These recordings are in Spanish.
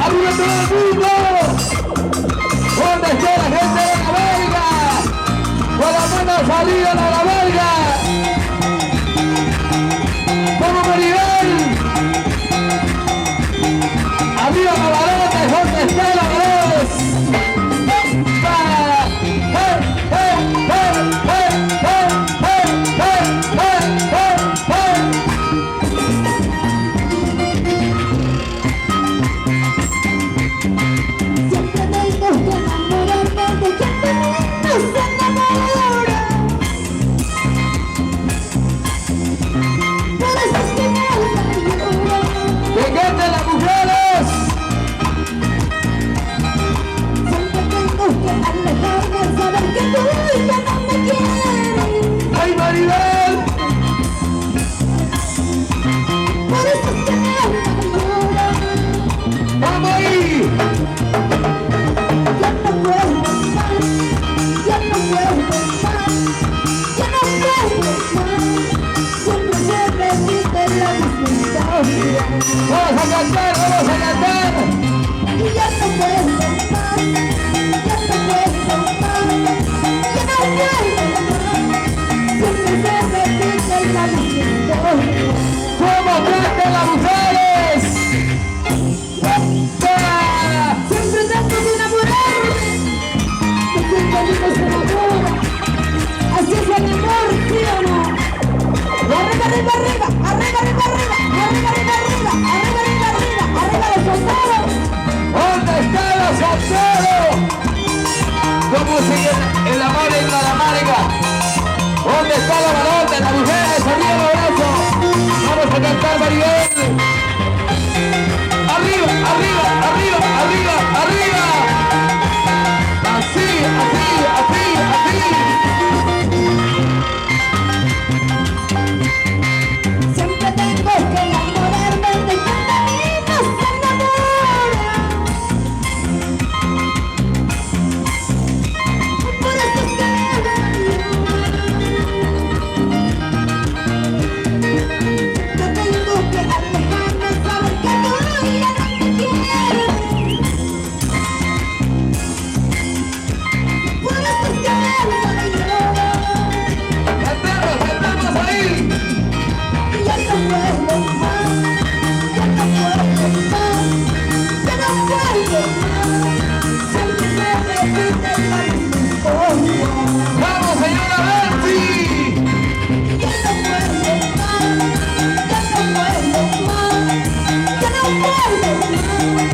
¡Arriba todo el mundo! ¿Dónde está la gente de la Belga? Con la mano salida a la Belga. ¡Vamos, Maribel! ¡Arriba Navarrete! ¿Dónde está la Navarrete? ¡Vamos a cantar, vamos a cantar! Y ya no puedo más, ya no puedo más, ya no puedo más. Siempre se repite la misma historia. ¿Cómo cantan las mujeres? Siempre trato de enamorarme, de quien conmigo se enamora. Así es el amor, ¿sí o no? Arriba, arriba, arriba, arriba, arriba, arriba, arriba, arriba, arriba, arriba, arriba, arriba, arriba los solteros. ¿Dónde están los solteros? ¿Cómo sigue el amor en la marca? ¿Dónde está la varón de las mujeres? ¡Arriba el abrazo! ¡Vamos a cantar, Maribel! ¡Arriba, arriba, arriba, arriba, arriba! Así, así, así, así. Siempre tengo que enamorarme de quien de mí no se enamora. Por eso es que yo tengo que alejarme, saber que tú ya no me quieres. Por eso es que ¡Cantamos, cantamos ahí! ya no puedo más, ya no puedo más, ya no puedo más. Siempre se repite la misma historia. ¡Vamos, señora Betsy! Ya no puedo más, ya no puedo más, ya no puedo más.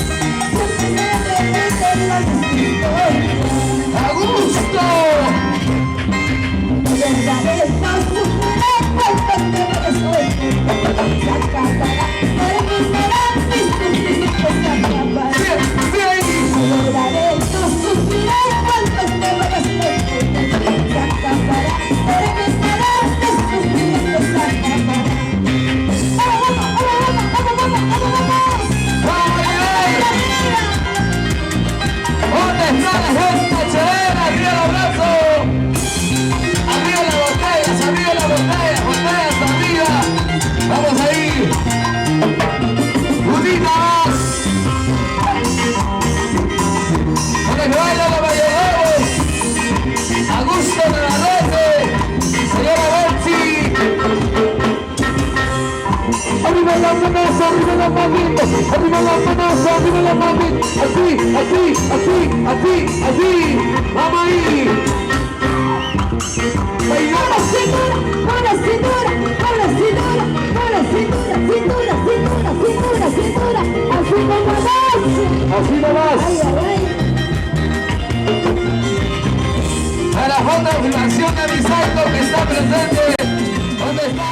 Siempre se repite la misma historia. ¡A gusto! Y el daré no sufriré cuando te resuelve. Se acabará, terminará, mis sufrimientos se acabarán. ¡Sí, sí! Lloraré, no sufriré cuando te resuelve. Se acabará, terminará, mis sufrimientos se acabarán. ¡Vamos, vamos, vamos, vamos, vamos, vamos, vamos! ¡Vamos, Maribel! ¿Dónde está la gente chilena? ¡Arriba el abrazo! ¡Arriba las botellas! ¡Arriba las botellas! ¡Botellas arriba! ¡Vamos ahí! ¡Unita más! ¡Para que baila la Valladolid! ¡A gusto de la noche! ¡Señora Betsy! ¡Arriba las manos! ¡Arriba las manitas! ¡Arriba las manos! ¡Arriba las manitas! ¡Así! ¡Así! ¡Así! ¡Así! ¡Así! ¡Vamos ahí! ¡Hola, cintura! ¡Hola, cintura! ¡Hola, cintura! ¡Hola, cintura! ¡Cintura, cintura, cintura, cintura! ¡Así como nace! ¡Así nomás! ¡Ay, ay, ay! A la Fundación de Bisalto que está presente. ¿Dónde está?